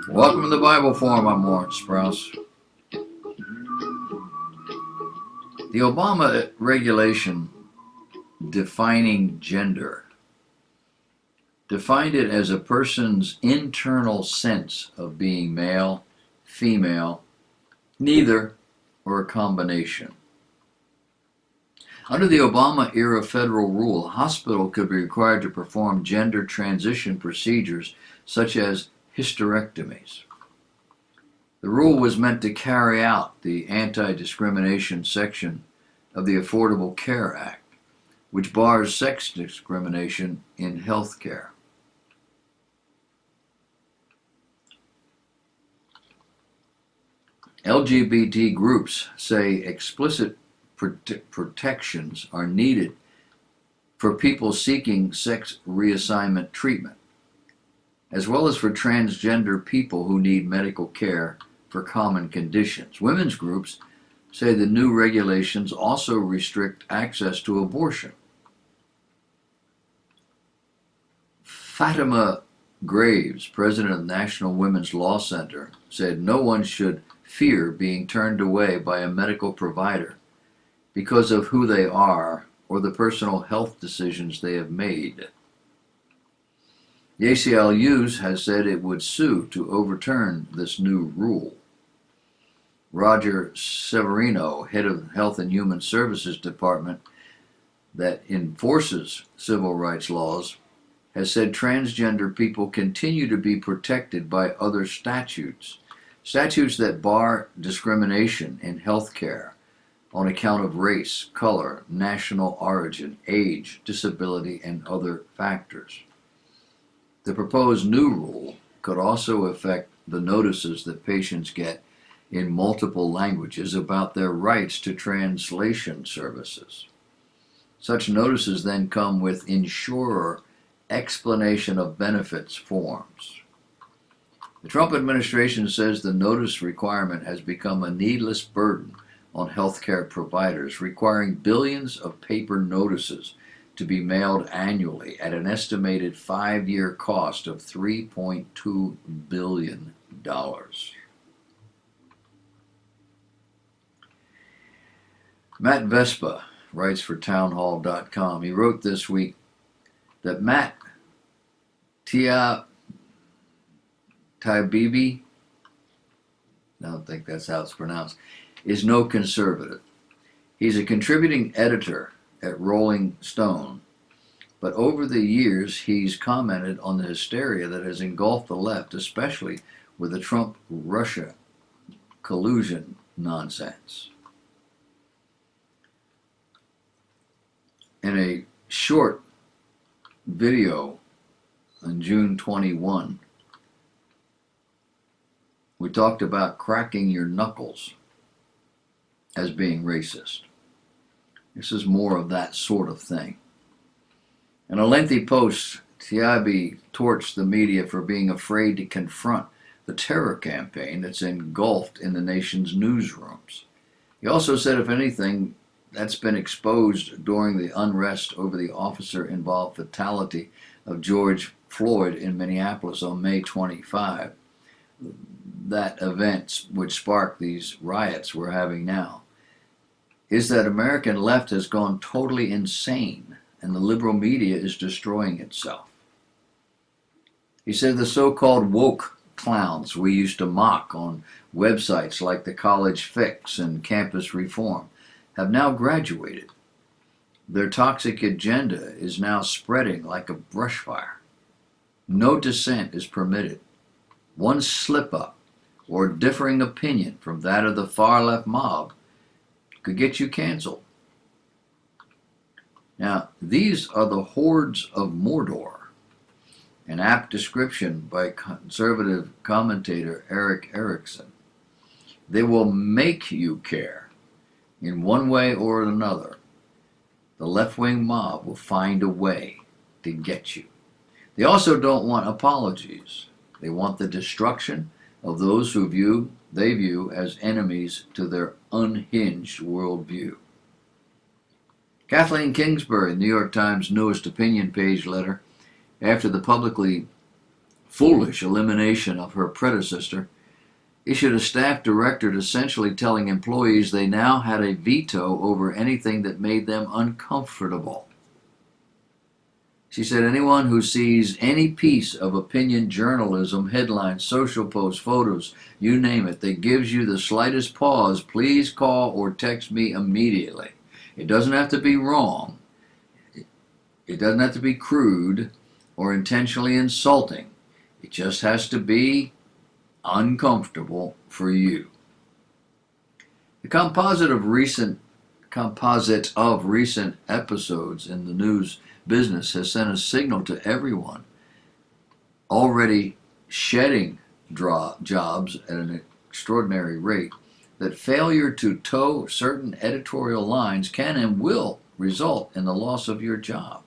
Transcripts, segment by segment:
Welcome to the Bible Forum. I'm Lawrence Sprouse. The Obama regulation defining gender defined it as a person's internal sense of being male, female, neither, or a combination. Under the Obama-era federal rule, a hospital could be required to perform gender transition procedures such as hysterectomies. The rule was meant to carry out the anti-discrimination section of the Affordable Care Act, which bars sex discrimination in health care. LGBT groups say explicit protections are needed for people seeking sex reassignment treatment, as well as for transgender people who need medical care for common conditions. Women's groups say the new regulations also restrict access to abortion. Fatima Graves, president of the National Women's Law Center, said no one should fear being turned away by a medical provider because of who they are or the personal health decisions they have made. The ACLU has said it would sue to overturn this new rule. Roger Severino, head of Health and Human Services Department that enforces civil rights laws, has said transgender people continue to be protected by other statutes that bar discrimination in health care on account of race, color, national origin, age, disability, and other factors. The proposed new rule could also affect the notices that patients get in multiple languages about their rights to translation services. Such notices then come with insurer explanation of benefits forms. The Trump administration says the notice requirement has become a needless burden on healthcare providers, requiring billions of paper notices to be mailed annually at an estimated 5-year cost of $3.2 billion. Matt Vespa writes for townhall.com. He wrote this week that Matt Taibbi, I don't think that's how it's pronounced, is no conservative. He's a contributing editor at Rolling Stone, but over the years he's commented on the hysteria that has engulfed the left, especially with the Trump-Russia collusion nonsense. In a short video on June 21, we talked about cracking your knuckles as being racist. This is more of that sort of thing. In a lengthy post, Taibbi torched the media for being afraid to confront the terror campaign that's engulfed in the nation's newsrooms. He also said, if anything, that's been exposed during the unrest over the officer-involved fatality of George Floyd in Minneapolis on May 25. That event which sparked these riots we're having now, is that American left has gone totally insane and the liberal media is destroying itself. He said the so-called woke clowns we used to mock on websites like the College Fix and Campus Reform have now graduated. Their toxic agenda is now spreading like a brush fire. No dissent is permitted. One slip-up or differing opinion from that of the far-left mob could get you canceled. Now, these are the hordes of Mordor, an apt description by conservative commentator Eric Erickson. They will make you care in one way or another. The left-wing mob will find a way to get you. They also don't want apologies. They want the destruction of those who they view as enemies to their unhinged worldview. Kathleen Kingsbury, New York Times newest opinion page letter, after the publicly foolish elimination of her predecessor, issued a staff directive essentially telling employees they now had a veto over anything that made them uncomfortable. She said anyone who sees any piece of opinion journalism, headlines, social posts, photos, you name it, that gives you the slightest pause, please call or text me immediately. It doesn't have to be wrong. It doesn't have to be crude or intentionally insulting. It just has to be uncomfortable for you. The composite of recent episodes in the news business has sent a signal to everyone already shedding jobs at an extraordinary rate that failure to toe certain editorial lines can and will result in the loss of your job.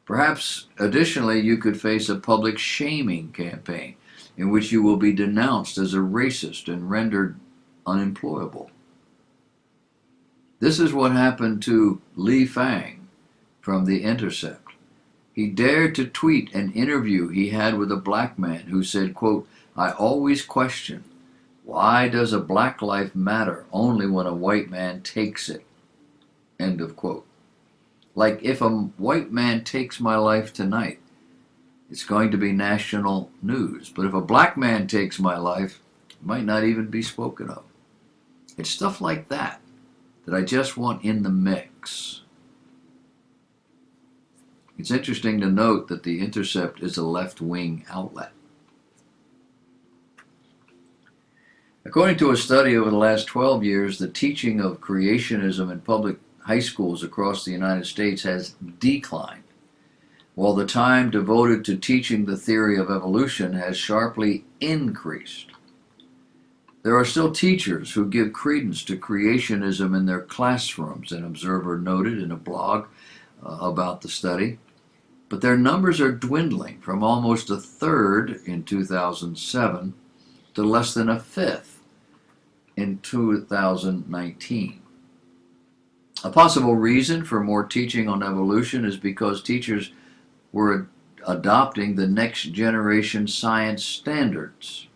Perhaps additionally you could face a public shaming campaign in which you will be denounced as a racist and rendered unemployable. This is what happened to Li Fang from The Intercept. He dared to tweet an interview he had with a black man who said, quote, "I always question, why does a black life matter only when a white man takes it?" End of quote. Like, if a white man takes my life tonight, it's going to be national news. But if a black man takes my life, it might not even be spoken of. It's stuff like that that I just want in the mix. It's interesting to note that The Intercept is a left-wing outlet. According to a study over the last 12 years, the teaching of creationism in public high schools across the United States has declined, while the time devoted to teaching the theory of evolution has sharply increased. There are still teachers who give credence to creationism in their classrooms, an observer noted in a blog about the study. But their numbers are dwindling from almost a third in 2007 to less than a fifth in 2019. A possible reason for more teaching on evolution is because teachers were adopting the next generation science standards,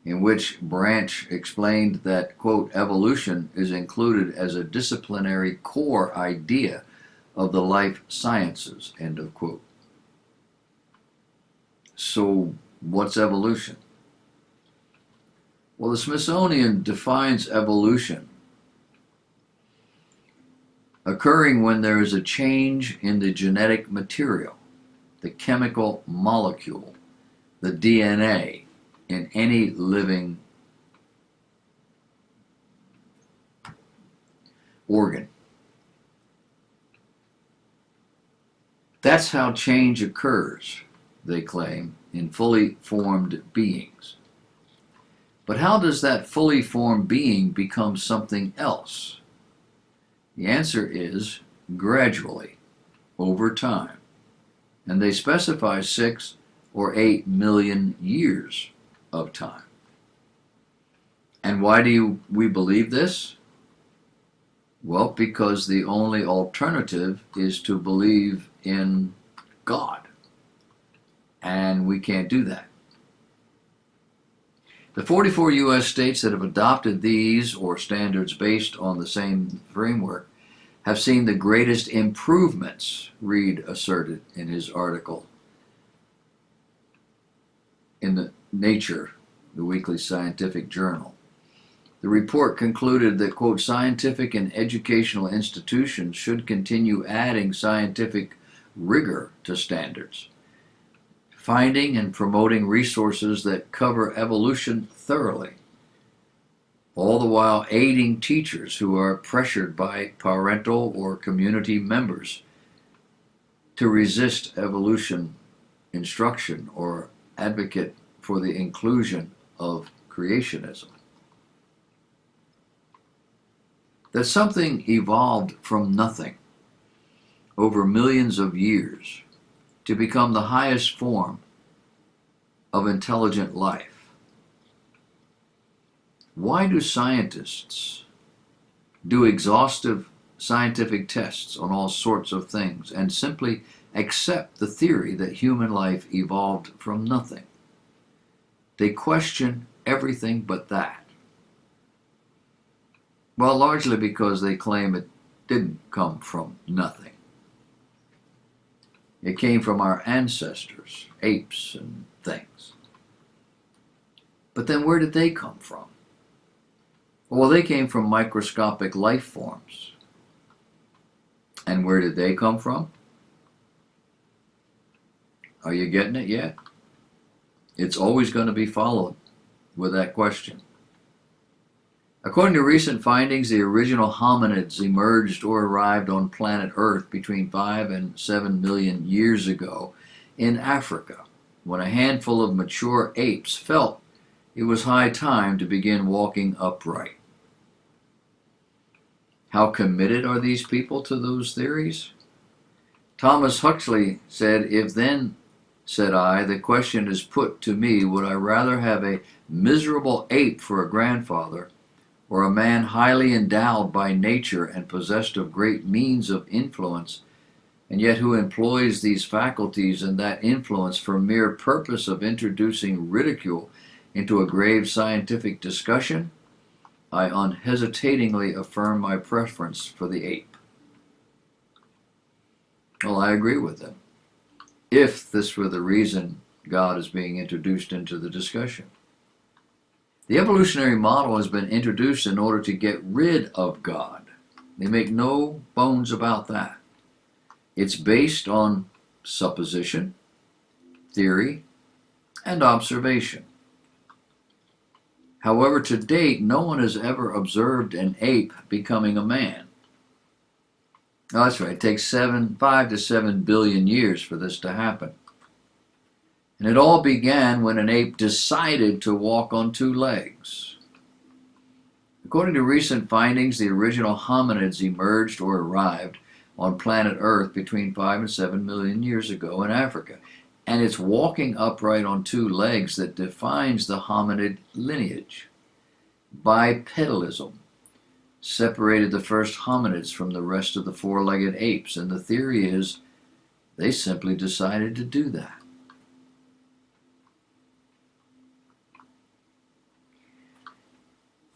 in which Branch explained that, quote, evolution is included as a disciplinary core idea of the life sciences, end of quote. So what's evolution? Well, the Smithsonian defines evolution occurring when there is a change in the genetic material, the chemical molecule, the DNA, in any living organ. That's how change occurs, they claim, in fully formed beings. But how does that fully formed being become something else? The answer is gradually, over time. And they specify 6 or 8 million years of time. And why do we believe this? Well, because the only alternative is to believe in God. And we can't do that. The 44 U.S. states that have adopted these or standards based on the same framework have seen the greatest improvements, Reed asserted in his article in the Nature, the weekly scientific journal. The report concluded that, quote, scientific and educational institutions should continue adding scientific rigor to standards, finding and promoting resources that cover evolution thoroughly, all the while aiding teachers who are pressured by parental or community members to resist evolution instruction or advocate for the inclusion of creationism. That something evolved from nothing over millions of years to become the highest form of intelligent life. Why do scientists do exhaustive scientific tests on all sorts of things and simply accept the theory that human life evolved from nothing. They question everything but that. Well, largely because they claim it didn't come from nothing. It came from our ancestors, apes and things. But then where did they come from? Well, they came from microscopic life forms. And where did they come from? Are you getting it yet? It's always going to be followed with that question. According to recent findings, the original hominids emerged or arrived on planet Earth between 5 and 7 million years ago in Africa, when a handful of mature apes felt it was high time to begin walking upright. How committed are these people to those theories? Thomas Huxley said, "If then, said I, the question is put to me, would I rather have a miserable ape for a grandfather, or a man highly endowed by nature and possessed of great means of influence, and yet who employs these faculties and that influence for mere purpose of introducing ridicule into a grave scientific discussion? I unhesitatingly affirm my preference for the ape." Well, I agree with them, if this were the reason God is being introduced into the discussion. The evolutionary model has been introduced in order to get rid of God. They make no bones about that. It's based on supposition, theory, and observation. However, to date, no one has ever observed an ape becoming a man. Oh, that's right, it takes 5 to 7 billion years for this to happen. And it all began when an ape decided to walk on 2 legs. According to recent findings, the original hominids emerged or arrived on planet Earth between 5 and 7 million years ago in Africa. And it's walking upright on 2 legs that defines the hominid lineage. Bipedalism separated the first hominids from the rest of the 4-legged apes, and the theory is they simply decided to do that.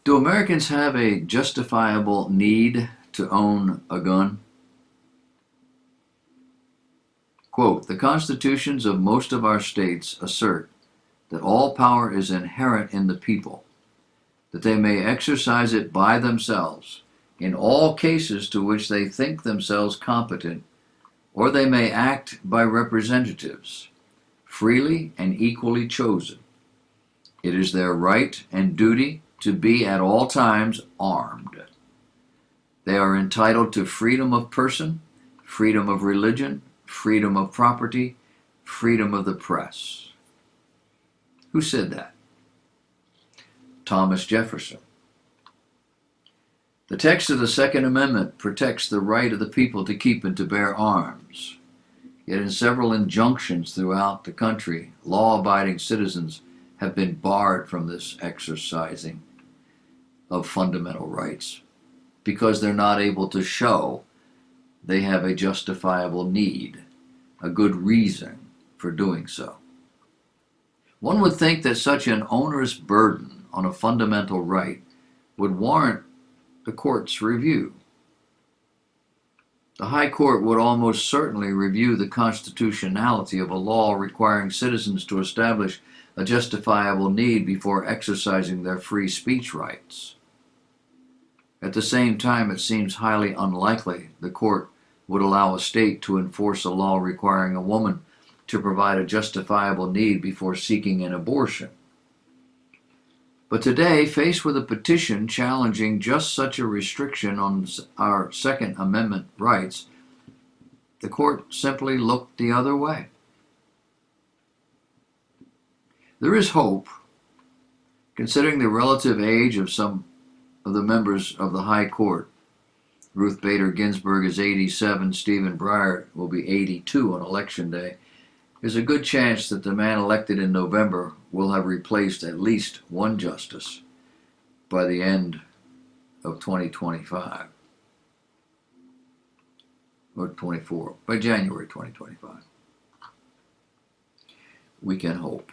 Do Americans have a justifiable need to own a gun? Quote, "The constitutions of most of our states assert that all power is inherent in the people, that they may exercise it by themselves in all cases to which they think themselves competent, or they may act by representatives, freely and equally chosen. It is their right and duty to be at all times armed. They are entitled to freedom of person, freedom of religion, freedom of property, freedom of the press." Who said that? Thomas Jefferson. The text of the Second Amendment protects the right of the people to keep and to bear arms. Yet in several injunctions throughout the country, law-abiding citizens have been barred from this exercising of fundamental rights because they're not able to show they have a justifiable need, a good reason for doing so. One would think that such an onerous burden on a fundamental right would warrant the court's review. The High Court would almost certainly review the constitutionality of a law requiring citizens to establish a justifiable need before exercising their free speech rights. At the same time, it seems highly unlikely the court would allow a state to enforce a law requiring a woman to provide a justifiable need before seeking an abortion. But today, faced with a petition challenging just such a restriction on our Second Amendment rights, the court simply looked the other way. There is hope, considering the relative age of some of the members of the High Court. Ruth Bader Ginsburg is 87, Stephen Breyer will be 82 on Election Day. There's a good chance that the man elected in November will have replaced at least one justice by the end of 2025. or 24, by January 2025. We can hope.